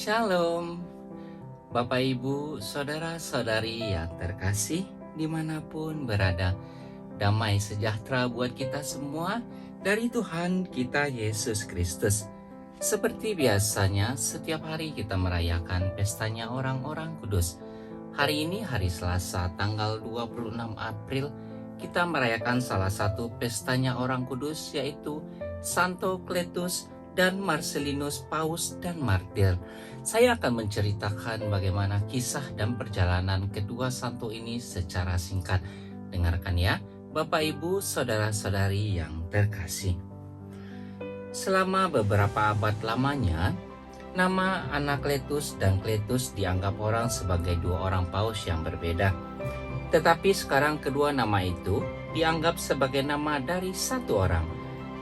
Shalom, Bapak Ibu, Saudara-saudari yang terkasih dimanapun berada. Damai sejahtera buat kita semua dari Tuhan kita Yesus Kristus. Seperti biasanya, setiap hari kita merayakan pestanya orang-orang kudus. Hari ini hari Selasa tanggal 26 April, kita merayakan salah satu pestanya orang kudus, yaitu Santo Kletus dan Marcelinus Paus dan Martir. Saya akan menceritakan bagaimana kisah dan perjalanan kedua santo ini secara singkat. Dengarkan ya, Bapak Ibu, Saudara-saudari yang terkasih. Selama beberapa abad lamanya, nama Anakletus dan Kletus dianggap orang sebagai dua orang paus yang berbeda. Tetapi sekarang kedua nama itu dianggap sebagai nama dari satu orang.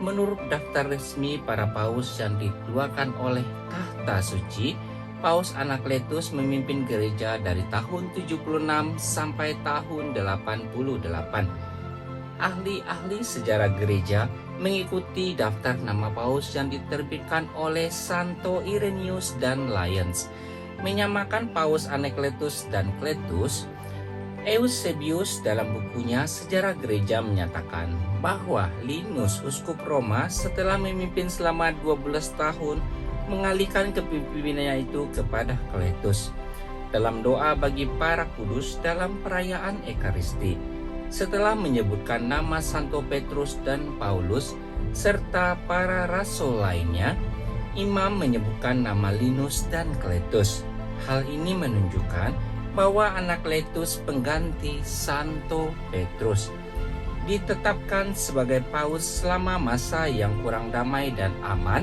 Menurut daftar resmi para paus yang dikeluarkan oleh Tahta Suci, Paus Anakletus memimpin gereja dari tahun 76 sampai tahun 88. Ahli-ahli sejarah gereja mengikuti daftar nama paus yang diterbitkan oleh Santo Irenaeus dan Lyons. Menyamakan Paus Anakletus dan Kletus, Eusebius dalam bukunya Sejarah Gereja menyatakan bahwa Linus, uskup Roma, setelah memimpin selama 12 tahun, mengalihkan kepemimpinannya itu kepada Kletus dalam doa bagi para kudus dalam perayaan Ekaristi. Setelah menyebutkan nama Santo Petrus dan Paulus serta para rasul lainnya, imam menyebutkan nama Linus dan Kletus. Hal ini menunjukkan bahwa Anakletus pengganti Santo Petrus ditetapkan sebagai paus selama masa yang kurang damai dan aman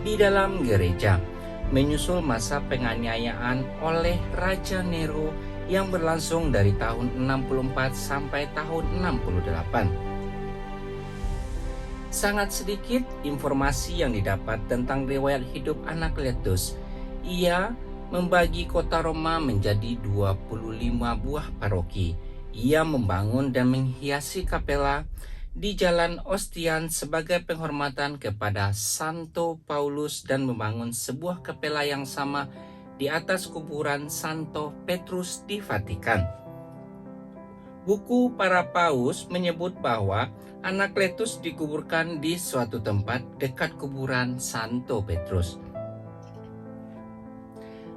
di dalam gereja, menyusul masa penganiayaan oleh Raja Nero yang berlangsung dari tahun 64 sampai tahun 68. Sangat sedikit informasi yang didapat tentang riwayat hidup Anakletus. Ia membagi kota Roma menjadi 25 buah paroki. Ia membangun dan menghiasi kapela di Jalan Ostian sebagai penghormatan kepada Santo Paulus dan membangun sebuah kapela yang sama di atas kuburan Santo Petrus di Vatikan. Buku para paus menyebut bahwa Anakletus dikuburkan di suatu tempat dekat kuburan Santo Petrus.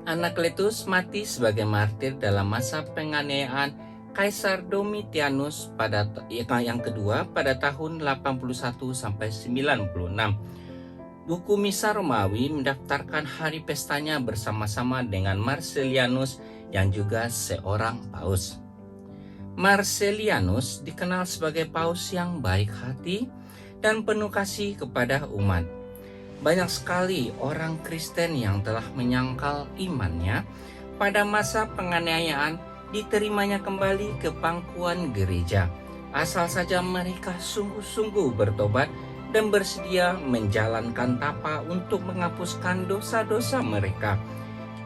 Anakletus mati sebagai martir dalam masa penganiayaan Kaisar Domitianus yang kedua pada tahun 81 sampai 96. Buku Misa Romawi mendaftarkan hari pestanya bersama-sama dengan Marcellianus yang juga seorang paus. Marcellianus dikenal sebagai paus yang baik hati dan penuh kasih kepada umat. Banyak sekali orang Kristen yang telah menyangkal imannya pada masa penganiayaan diterimanya kembali ke pangkuan gereja, asal saja mereka sungguh-sungguh bertobat dan bersedia menjalankan tapa untuk menghapuskan dosa-dosa mereka.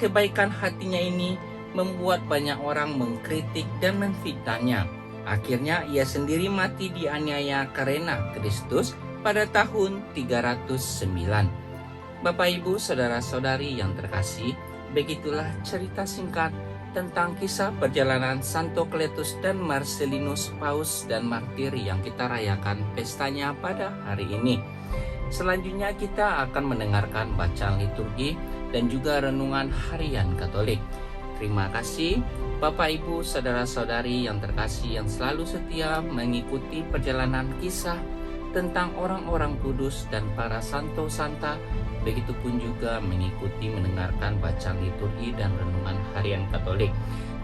Kebaikan hatinya ini membuat banyak orang mengkritik dan menfitnahnya. Akhirnya ia sendiri mati dianiaya karena Kristus pada tahun 309. Bapak Ibu, Saudara-saudari yang terkasih, begitulah cerita singkat tentang kisah perjalanan Santo Kletus dan Marcelinus Paus dan Martir yang kita rayakan pestanya pada hari ini. Selanjutnya kita akan mendengarkan bacaan liturgi dan juga renungan harian Katolik. Terima kasih Bapak Ibu, Saudara-saudari yang terkasih yang selalu setia mengikuti perjalanan kisah tentang orang-orang kudus dan para santo-santa, begitupun juga mengikuti mendengarkan bacaan liturgi dan renungan harian Katolik.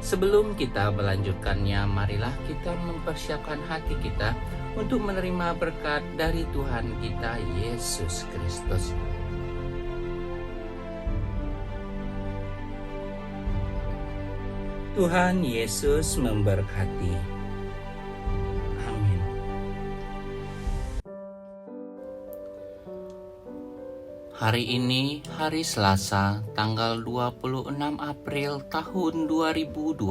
Sebelum kita melanjutkannya, marilah kita mempersiapkan hati kita untuk menerima berkat dari Tuhan kita Yesus Kristus. Tuhan Yesus memberkati. Hari ini hari Selasa tanggal 26 April tahun 2022.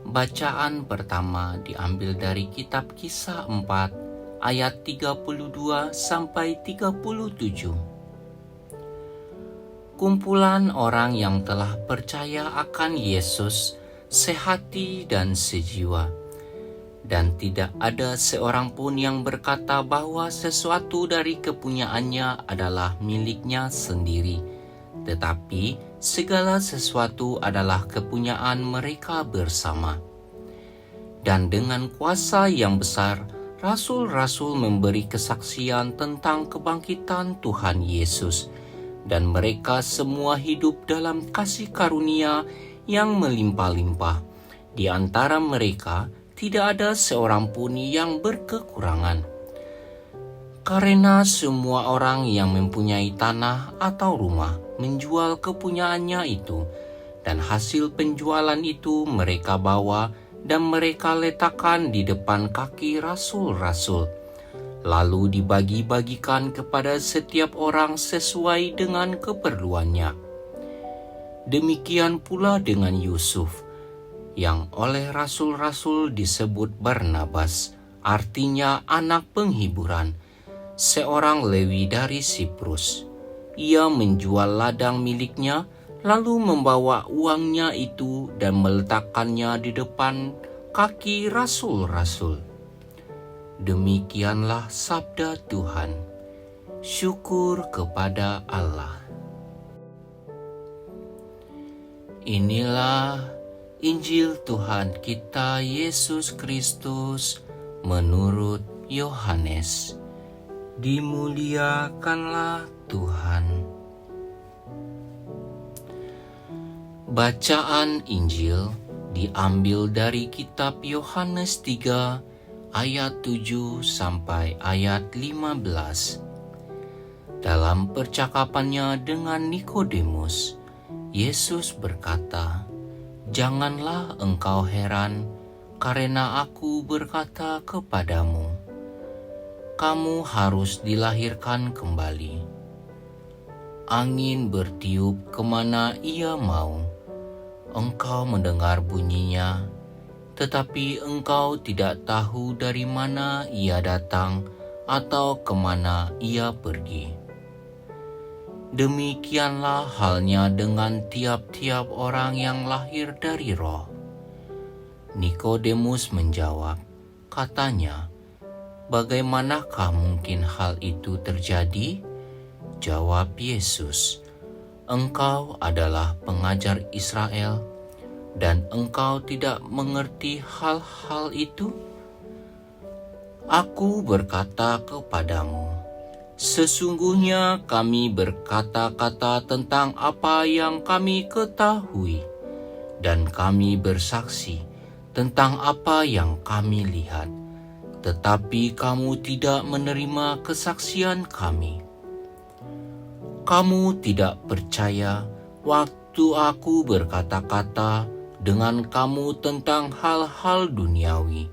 Bacaan pertama diambil dari kitab Kisah 4 ayat 32 sampai 37. kumpulan orang yang telah percaya akan Yesus sehati dan sejiwa. Dan tidak ada seorang pun yang berkata bahwa sesuatu dari kepunyaannya adalah miliknya sendiri, tetapi segala sesuatu adalah kepunyaan mereka bersama. Dan dengan kuasa yang besar, rasul-rasul memberi kesaksian tentang kebangkitan Tuhan Yesus, dan mereka semua hidup dalam kasih karunia yang melimpah-limpah. Di antara mereka tidak ada seorang pun yang berkekurangan. Karena semua orang yang mempunyai tanah atau rumah menjual kepunyaannya itu, dan hasil penjualan itu mereka bawa dan mereka letakkan di depan kaki rasul-rasul, lalu dibagi-bagikan kepada setiap orang sesuai dengan keperluannya. Demikian pula dengan Yusuf, yang oleh rasul-rasul disebut Barnabas, artinya anak penghiburan, seorang Lewi dari Siprus. Ia menjual ladang miliknya, lalu membawa uangnya itu dan meletakkannya di depan kaki rasul-rasul. Demikianlah sabda Tuhan. Syukur kepada Allah. Inilah Injil Tuhan kita Yesus Kristus menurut Yohanes. Dimuliakanlah Tuhan. Bacaan Injil diambil dari kitab Yohanes 3 ayat 7 sampai ayat 15. Dalam percakapannya dengan Nikodemus, Yesus berkata, "Janganlah engkau heran karena aku berkata kepadamu, kamu harus dilahirkan kembali. Angin bertiup kemana ia mau. Engkau mendengar bunyinya, tetapi engkau tidak tahu dari mana ia datang atau kemana ia pergi. Demikianlah halnya dengan tiap-tiap orang yang lahir dari Roh." Nikodemus menjawab, katanya, "Bagaimanakah mungkin hal itu terjadi?" Jawab Yesus, "Engkau adalah pengajar Israel, dan engkau tidak mengerti hal-hal itu? Aku berkata kepadamu, sesungguhnya kami berkata-kata tentang apa yang kami ketahui, dan kami bersaksi tentang apa yang kami lihat, tetapi kamu tidak menerima kesaksian kami. Kamu tidak percaya waktu aku berkata-kata dengan kamu tentang hal-hal duniawi.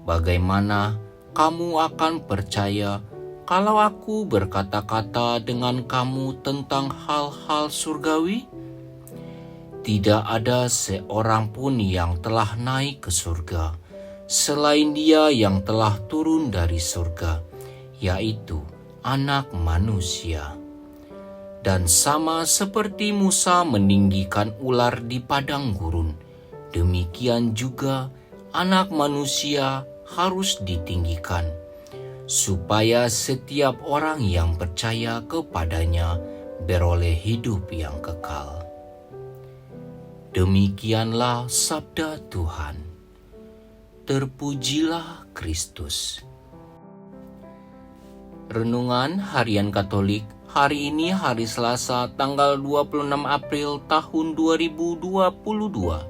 Bagaimana kamu akan percaya kalau aku berkata-kata dengan kamu tentang hal-hal surgawi? Tidak ada seorang pun yang telah naik ke surga selain Dia yang telah turun dari surga, yaitu Anak Manusia. Dan sama seperti Musa meninggikan ular di padang gurun, demikian juga Anak Manusia harus ditinggikan, supaya setiap orang yang percaya kepadanya beroleh hidup yang kekal." Demikianlah sabda Tuhan. Terpujilah Kristus. Renungan Harian Katolik hari ini hari Selasa tanggal 26 April tahun 2022.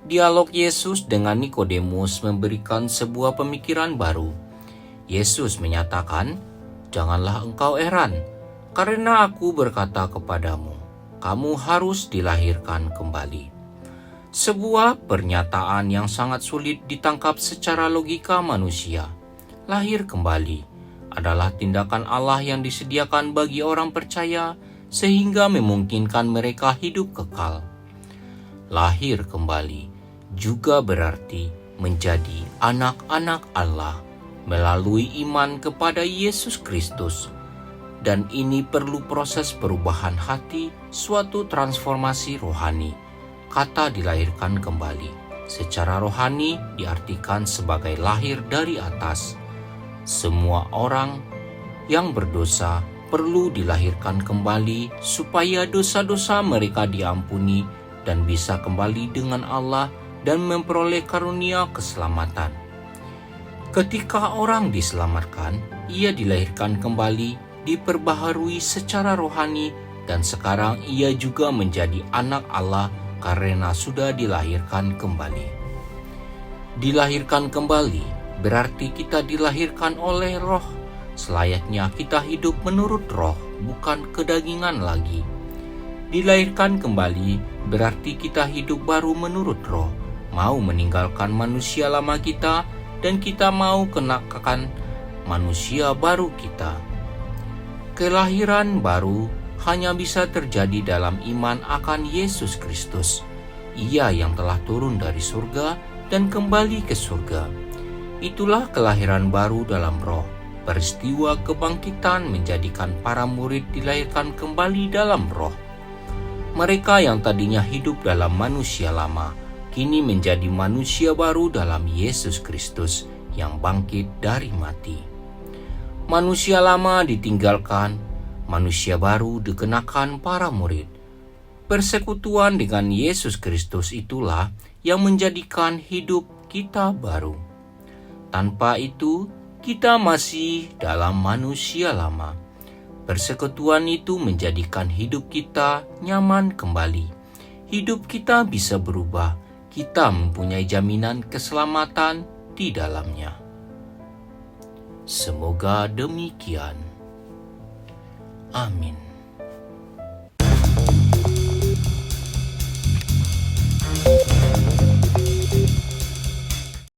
Dialog Yesus dengan Nikodemus memberikan sebuah pemikiran baru. Yesus menyatakan, "Janganlah engkau heran, karena aku berkata kepadamu, kamu harus dilahirkan kembali." Sebuah pernyataan yang sangat sulit ditangkap secara logika manusia. Lahir kembali adalah tindakan Allah yang disediakan bagi orang percaya sehingga memungkinkan mereka hidup kekal. Lahir kembali juga berarti menjadi anak-anak Allah melalui iman kepada Yesus Kristus. dan ini perlu proses perubahan hati, suatu transformasi rohani. Kata dilahirkan kembali secara rohani diartikan sebagai lahir dari atas. Semua orang yang berdosa perlu dilahirkan kembali supaya dosa-dosa mereka diampuni dan bisa kembali dengan Allah dan memperoleh karunia keselamatan. Ketika orang diselamatkan, ia dilahirkan kembali, diperbaharui secara rohani, dan sekarang ia juga menjadi anak Allah karena sudah dilahirkan kembali. Dilahirkan kembali berarti kita dilahirkan oleh Roh. Selayaknya kita hidup menurut Roh, bukan kedagingan lagi. Dilahirkan kembali berarti kita hidup baru menurut Roh, mau meninggalkan manusia lama kita, dan kita mau kenakan manusia baru kita. Kelahiran baru hanya bisa terjadi dalam iman akan Yesus Kristus. Ia yang telah turun dari surga dan kembali ke surga. Itulah kelahiran baru dalam Roh. Peristiwa kebangkitan menjadikan para murid dilahirkan kembali dalam Roh. Mereka yang tadinya hidup dalam manusia lama, kini menjadi manusia baru dalam Yesus Kristus yang bangkit dari mati. Manusia lama ditinggalkan, manusia baru dikenakan para murid. Persekutuan dengan Yesus Kristus itulah yang menjadikan hidup kita baru. Tanpa itu, kita masih dalam manusia lama. Persekutuan itu menjadikan hidup kita nyaman kembali. Hidup kita bisa berubah. Kita mempunyai jaminan keselamatan di dalamnya. Semoga demikian. Amin.